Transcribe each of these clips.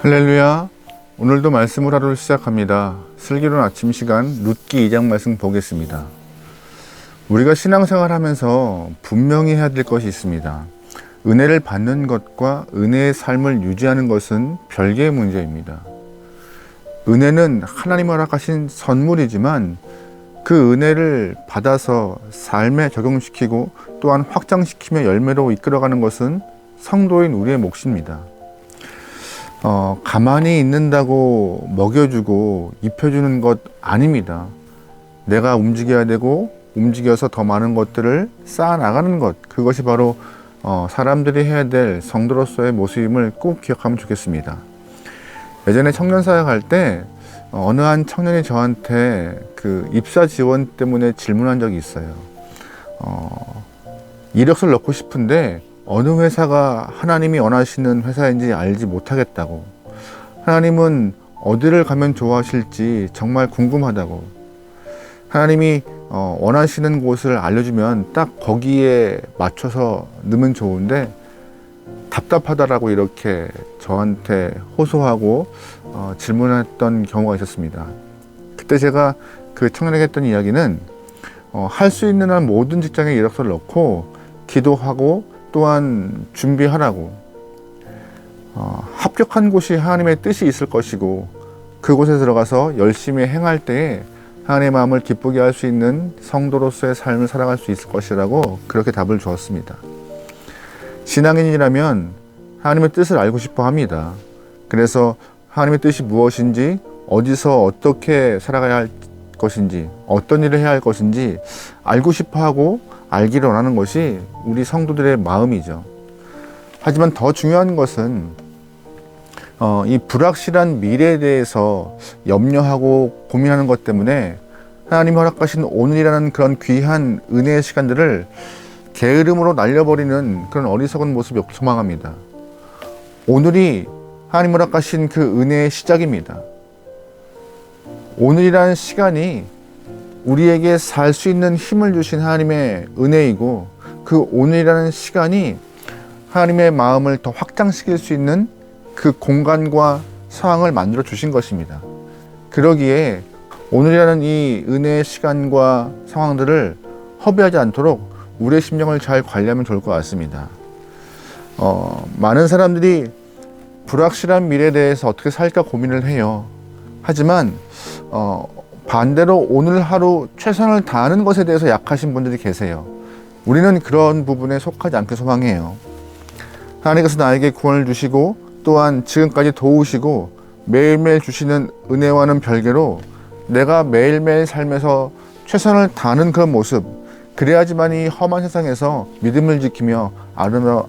할렐루야. 오늘도 말씀을 하루 시작합니다. 슬기로운 아침 시간 룻기 2장 말씀 보겠습니다. 우리가 신앙생활 하면서 분명히 해야 될 것이 있습니다. 은혜를 받는 것과 은혜의 삶을 유지하는 것은 별개의 문제입니다. 은혜는 하나님 허락하신 선물이지만 그 은혜를 받아서 삶에 적용시키고 또한 확장시키며 열매로 이끌어가는 것은 성도인 우리의 몫입니다. 가만히 있는다고 먹여주고 입혀주는 것 아닙니다. 내가 움직여야 되고 움직여서 더 많은 것들을 쌓아나가는 것, 그것이 바로 사람들이 해야 될 성도로서의 모습임을 꼭 기억하면 좋겠습니다. 예전에 청년사역 할 때 어느 한 청년이 저한테 그 입사 지원 때문에 질문한 적이 있어요. 이력서를 넣고 싶은데 어느 회사가 하나님이 원하시는 회사인지 알지 못하겠다고, 하나님은 어디를 가면 좋아하실지 정말 궁금하다고, 하나님이 원하시는 곳을 알려주면 딱 거기에 맞춰서 넣으면 좋은데 답답하다라고 이렇게 저한테 호소하고 질문했던 경우가 있었습니다. 그때 제가 그 청년에게 했던 이야기는 할 수 있는 한 모든 직장에 이력서를 넣고 기도하고 또한 준비하라고, 합격한 곳이 하나님의 뜻이 있을 것이고 그곳에 들어가서 열심히 행할 때에 하나님의 마음을 기쁘게 할 수 있는 성도로서의 삶을 살아갈 수 있을 것이라고 그렇게 답을 주었습니다. 신앙인이라면 하나님의 뜻을 알고 싶어 합니다. 그래서 하나님의 뜻이 무엇인지, 어디서 어떻게 살아가야 할 것인지, 어떤 일을 해야 할 것인지 알고 싶어 하고 알기를 원하는 것이 우리 성도들의 마음이죠. 하지만 더 중요한 것은 이 불확실한 미래에 대해서 염려하고 고민하는 것 때문에 하나님 허락하신 오늘이라는 그런 귀한 은혜의 시간들을 게으름으로 날려버리는 그런 어리석은 모습이 소망합니다. 오늘이 하나님 허락하신 그 은혜의 시작입니다. 오늘이라는 시간이 우리에게 살 수 있는 힘을 주신 하나님의 은혜이고, 그 오늘이라는 시간이 하나님의 마음을 더 확장시킬 수 있는 그 공간과 상황을 만들어 주신 것입니다. 그러기에 오늘이라는 이 은혜의 시간과 상황들을 허비하지 않도록 우리의 심령을 잘 관리하면 좋을 것 같습니다. 많은 사람들이 불확실한 미래에 대해서 어떻게 살까 고민을 해요. 하지만 반대로 오늘 하루 최선을 다하는 것에 대해서 약하신 분들이 계세요. 우리는 그런 부분에 속하지 않게 소망해요. 하나님께서 나에게 구원을 주시고 또한 지금까지 도우시고 매일매일 주시는 은혜와는 별개로 내가 매일매일 삶에서 최선을 다하는 그런 모습, 그래야지만 이 험한 세상에서 믿음을 지키며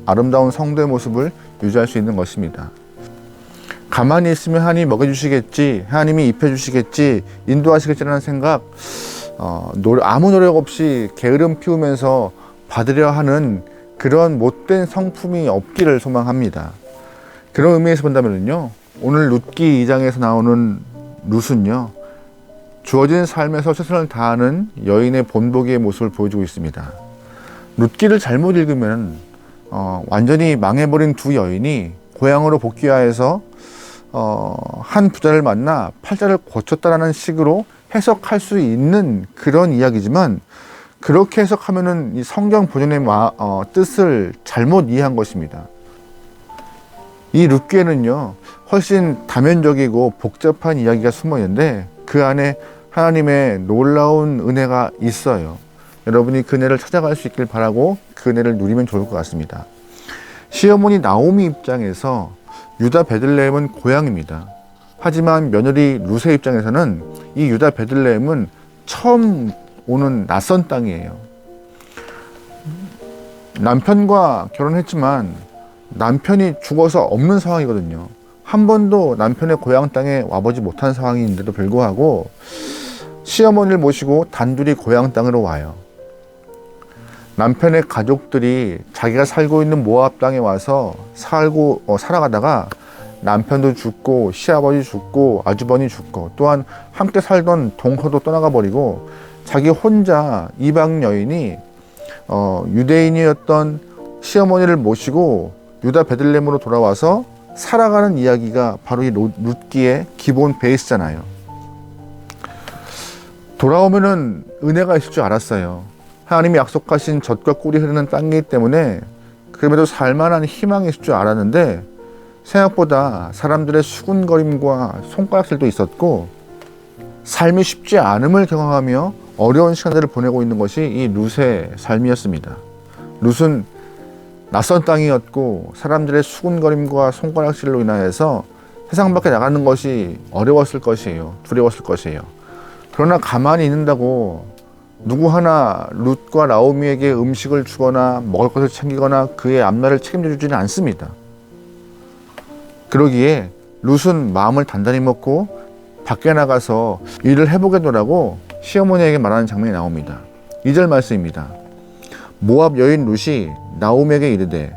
아름다운 성도의 모습을 유지할 수 있는 것입니다. 가만히 있으면 하나님이 먹여주시겠지, 하나님이 입혀주시겠지, 인도하시겠지라는 생각, 아무 노력 없이 게으름 피우면서 받으려 하는 그런 못된 성품이 없기를 소망합니다. 그런 의미에서 본다면요, 오늘 룻기 2장에서 나오는 룻은요, 주어진 삶에서 최선을 다하는 여인의 본보기의 모습을 보여주고 있습니다. 룻기를 잘못 읽으면 완전히 망해버린 두 여인이 고향으로 복귀하여서 한 부자를 만나 팔자를 고쳤다라는 식으로 해석할 수 있는 그런 이야기지만, 그렇게 해석하면은 이 성경 본연의 뜻을 잘못 이해한 것입니다. 이 룻기에는요, 훨씬 다면적이고 복잡한 이야기가 숨어 있는데 그 안에 하나님의 놀라운 은혜가 있어요. 여러분이 그 은혜를 찾아갈 수 있길 바라고 그 은혜를 누리면 좋을 것 같습니다. 시어머니 나오미 입장에서 유다 베들레헴은 고향입니다. 하지만 며느리 룻의 입장에서는 이 유다 베들레헴은 처음 오는 낯선 땅이에요. 남편과 결혼했지만 남편이 죽어서 없는 상황이거든요. 한 번도 남편의 고향 땅에 와보지 못한 상황인데도 불구하고 시어머니를 모시고 단둘이 고향 땅으로 와요. 남편의 가족들이 자기가 살고 있는 모압 땅에 와서 살아가다가 남편도 죽고 시아버지 죽고 아주버니 죽고 또한 함께 살던 동서도 떠나가 버리고 자기 혼자 이방 여인이 유대인이었던 시어머니를 모시고 유다 베들레헴으로 돌아와서 살아가는 이야기가 바로 이 룻기의 기본 베이스잖아요. 돌아오면은 은혜가 있을 줄 알았어요. 하나님이 약속하신 젖과 꿀이 흐르는 땅이기 때문에 그럼에도 살만한 희망이 있을 줄 알았는데 생각보다 사람들의 수군거림과 손가락질도 있었고 삶이 쉽지 않음을 경험하며 어려운 시간들을 보내고 있는 것이 이 룻의 삶이었습니다. 룻은 낯선 땅이었고 사람들의 수군거림과 손가락질로 인하여서 세상 밖에 나가는 것이 어려웠을 것이에요. 두려웠을 것이에요. 그러나 가만히 있는다고 누구 하나 룻과 나오미에게 음식을 주거나 먹을 것을 챙기거나 그의 앞날을 책임져 주지는 않습니다. 그러기에 룻은 마음을 단단히 먹고 밖에 나가서 일을 해보겠노라고 시어머니에게 말하는 장면이 나옵니다. 2절 말씀입니다. 모압 여인 룻이 나오미에게 이르되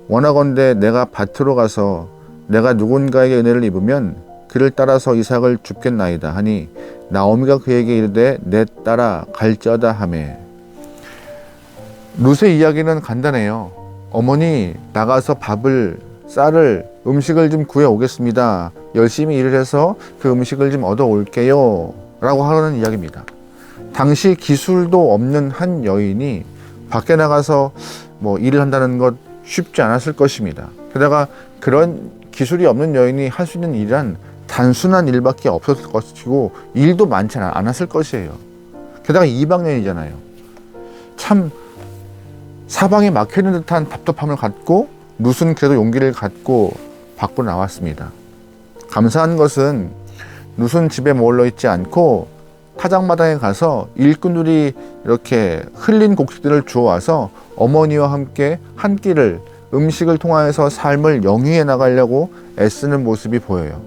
원하건대 내가 밭으로 가서 내가 누군가에게 은혜를 입으면 그를 따라서 이삭을 줍겠나이다 하니 나오미가 그에게 이르되 내 따라 갈지어다 하매. 룻의 이야기는 간단해요. 어머니 나가서 밥을 쌀을 음식을 좀 구해 오겠습니다. 열심히 일을 해서 그 음식을 좀 얻어 올게요 라고 하는 이야기입니다. 당시 기술도 없는 한 여인이 밖에 나가서 일을 한다는 것 쉽지 않았을 것입니다. 게다가 그런 기술이 없는 여인이 할 수 있는 일이란 단순한 일밖에 없었을 것이고 일도 많지 않았을 것이에요. 게다가 이방인이잖아요. 참 사방이 막혀있는 듯한 답답함을 갖고 룻은 그래도 용기를 갖고 밖으로 나왔습니다. 감사한 것은 룻은 집에 머물러 있지 않고 타작마당에 가서 일꾼들이 이렇게 흘린 곡식들을 주워와서 어머니와 함께 한 끼를 음식을 통하여서 삶을 영위해 나가려고 애쓰는 모습이 보여요.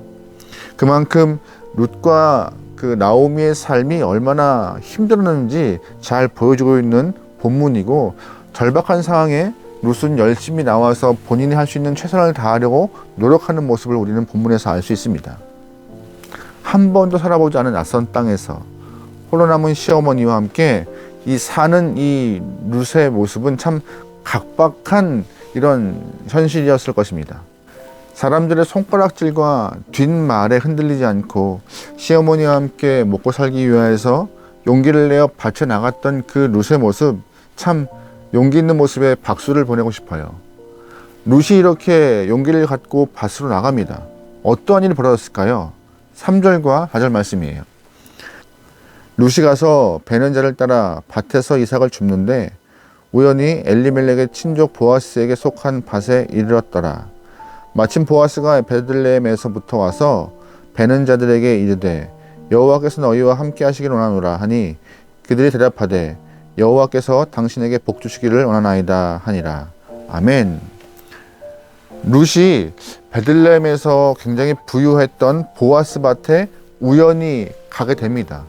그만큼 룻과 그 나오미의 삶이 얼마나 힘들었는지 잘 보여주고 있는 본문이고 절박한 상황에 룻은 열심히 나와서 본인이 할 수 있는 최선을 다하려고 노력하는 모습을 우리는 본문에서 알 수 있습니다. 한 번도 살아보지 않은 낯선 땅에서 홀로 남은 시어머니와 함께 사는 이 룻의 모습은 참 각박한 이런 현실이었을 것입니다. 사람들의 손가락질과 뒷말에 흔들리지 않고 시어머니와 함께 먹고 살기 위해서 용기를 내어 밭에 나갔던 그 룻의 모습, 참 용기 있는 모습에 박수를 보내고 싶어요. 룻이 이렇게 용기를 갖고 밭으로 나갑니다. 어떠한 일이 벌어졌을까요? 3절과 4절 말씀이에요. 룻이 가서 베는 자를 따라 밭에서 이삭을 줍는데 우연히 엘리멜렉의 친족 보아스에게 속한 밭에 이르렀더라. 마침 보아스가 베들레헴에서부터 와서 베는 자들에게 이르되 여호와께서 너희와 함께 하시기를 원하노라 하니 그들이 대답하되 여호와께서 당신에게 복 주시기를 원하나이다 하니라. 아멘. 룻이 베들레헴에서 굉장히 부유했던 보아스 밭에 우연히 가게 됩니다.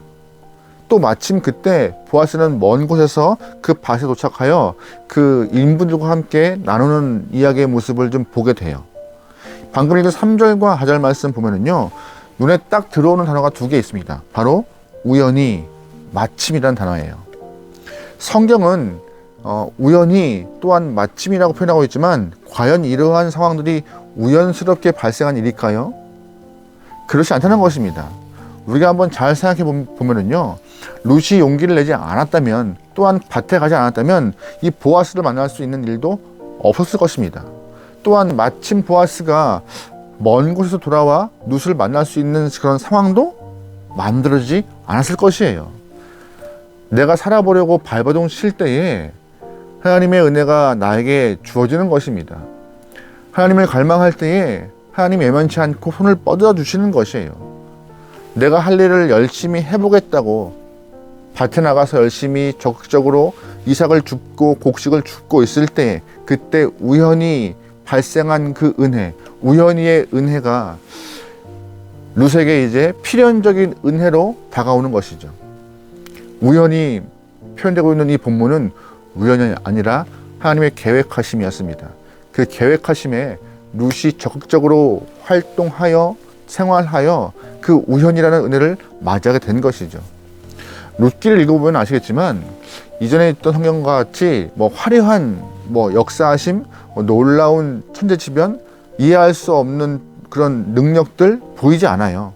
또 마침 그때 보아스는 먼 곳에서 그 밭에 도착하여 그 인분들과 함께 나누는 이야기의 모습을 좀 보게 돼요. 방금 읽은 3절과 4절 말씀 보면은요, 눈에 딱 들어오는 단어가 두 개 있습니다. 바로 우연히, 마침이라는 단어예요. 성경은 우연히 또한 마침이라고 표현하고 있지만 과연 이러한 상황들이 우연스럽게 발생한 일일까요? 그렇지 않다는 것입니다. 우리가 한번 잘 생각해 보면은요, 룻이 용기를 내지 않았다면, 또한 밭에 가지 않았다면 이 보아스를 만날 수 있는 일도 없었을 것입니다. 또한 마침 보아스가 먼 곳에서 돌아와 룻을 만날 수 있는 그런 상황도 만들어지지 않았을 것이에요. 내가 살아보려고 발버둥 칠 때에 하나님의 은혜가 나에게 주어지는 것입니다. 하나님을 갈망할 때에 하나님이 예면치 않고 손을 뻗어 주시는 것이에요. 내가 할 일을 열심히 해보겠다고 밭에 나가서 열심히 적극적으로 이삭을 줍고 곡식을 줍고 있을 때 그때 우연히 발생한 그 은혜, 우연히의 은혜가 룻에게 이제 필연적인 은혜로 다가오는 것이죠. 우연히 표현되고 있는 이 본문은 우연이 아니라 하나님의 계획하심이었습니다. 그 계획하심에 룻이 적극적으로 활동하여 생활하여 그 우연이라는 은혜를 맞이하게 된 것이죠. 룻기를 읽어보면 아시겠지만 이전에 있던 성경과 같이 화려한 역사하심, 놀라운 천재지변 이해할 수 없는 그런 능력들 보이지 않아요.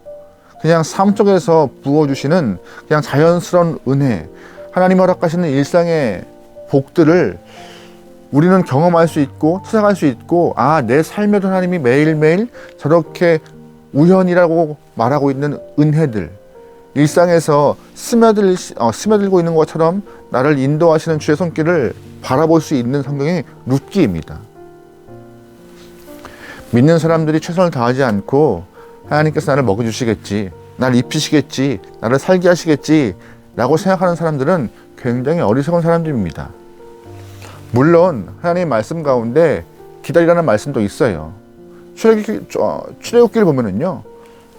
그냥 삶 속에서 부어주시는 그냥 자연스러운 은혜, 하나님 허락하시는 일상의 복들을 우리는 경험할 수 있고 찾아갈 수 있고, 내 삶에도 하나님이 매일매일 저렇게 우연이라고 말하고 있는 은혜들, 일상에서 스며들고 있는 것처럼 나를 인도하시는 주의 손길을 바라볼 수 있는 성경이 룻기입니다. 믿는 사람들이 최선을 다하지 않고 하나님께서 나를 먹여주시겠지, 나를 입히시겠지, 나를 살게 하시겠지 라고 생각하는 사람들은 굉장히 어리석은 사람들입니다. 물론 하나님의 말씀 가운데 기다리라는 말씀도 있어요. 출애굽기를 보면은요,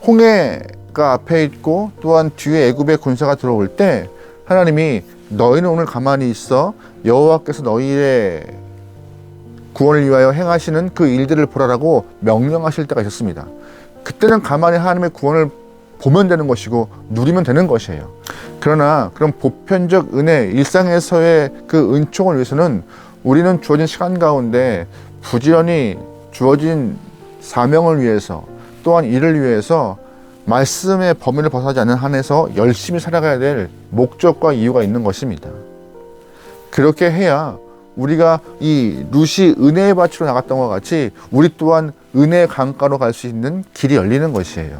홍해가 앞에 있고 또한 뒤에 애굽의 군사가 들어올 때 하나님이 너희는 오늘 가만히 있어 여호와께서 너희의 구원을 위하여 행하시는 그 일들을 보라라고 명령하실 때가 있었습니다. 그때는 가만히 하나님의 구원을 보면 되는 것이고 누리면 되는 것이에요. 그러나 그런 보편적 은혜, 일상에서의 그 은총을 위해서는 우리는 주어진 시간 가운데 부지런히 주어진 사명을 위해서, 또한 이를 위해서 말씀의 범위를 벗어나지 않는 한에서 열심히 살아가야 될 목적과 이유가 있는 것입니다. 그렇게 해야 우리가 이 룻이 은혜의 밭으로 나갔던 것 같이 우리 또한 은혜의 강가로 갈 수 있는 길이 열리는 것이에요.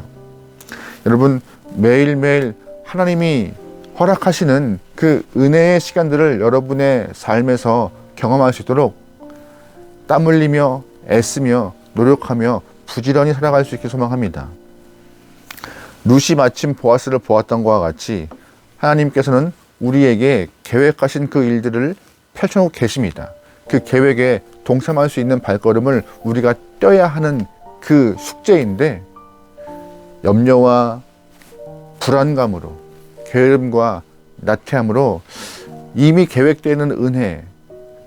여러분, 매일매일 하나님이 허락하시는 그 은혜의 시간들을 여러분의 삶에서 경험할 수 있도록 땀 흘리며 애쓰며 노력하며 부지런히 살아갈 수 있게 소망합니다. 룻이 마침 보아스를 보았던 것과 같이 하나님께서는 우리에게 계획하신 그 일들을 펼쳐놓고 계십니다. 그 계획에 동참할 수 있는 발걸음을 우리가 떼야 하는 그 숙제인데, 염려와 불안감으로, 게으름과 나태함으로 이미 계획되어 있는 은혜,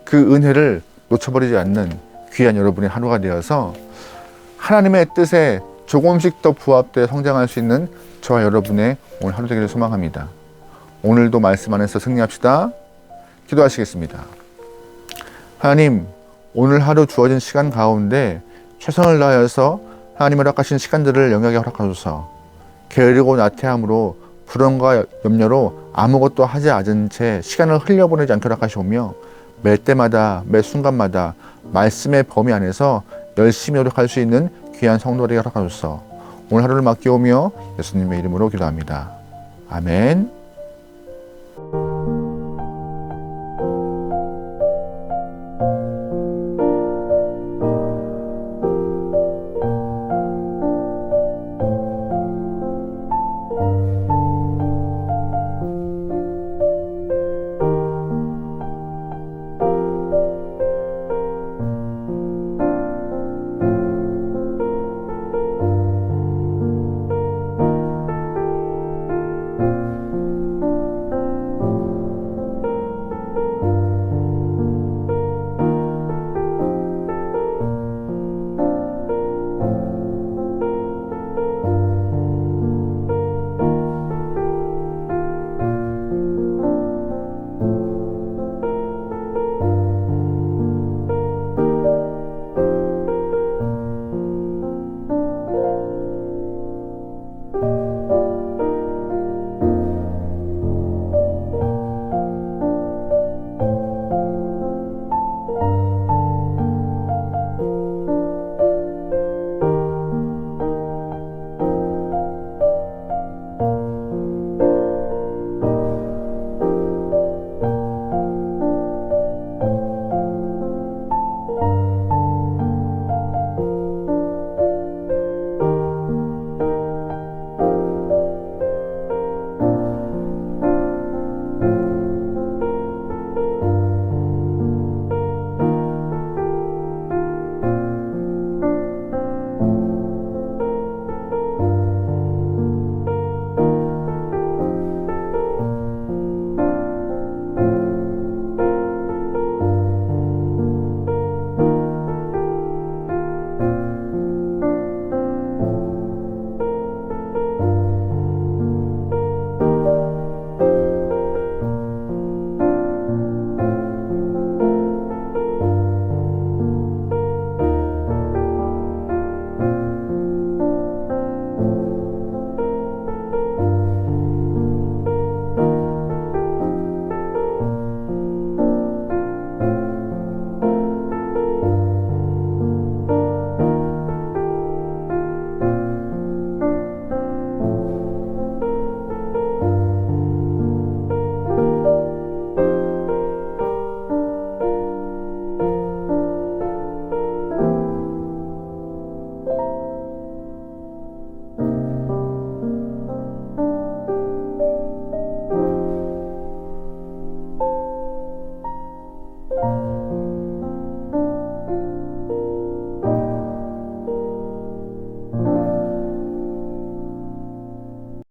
그 은혜를 놓쳐버리지 않는 귀한 여러분의 하루가 되어서 하나님의 뜻에 조금씩 더 부합되어 성장할 수 있는 저와 여러분의 오늘 하루 되기를 소망합니다. 오늘도 말씀 안에서 승리합시다. 기도하시겠습니다. 하나님, 오늘 하루 주어진 시간 가운데 최선을 다하여서 하나님 허락하신 시간들을 영역에 허락하소서. 게으르고 나태함으로 불안과 염려로 아무것도 하지 않은 채 시간을 흘려보내지 않게 허락하시오며, 매 때마다 매 순간마다 말씀의 범위 안에서 열심히 노력할 수 있는 귀한 성도들에게 허락하소서. 오늘 하루를 맡겨오며 예수님의 이름으로 기도합니다. 아멘.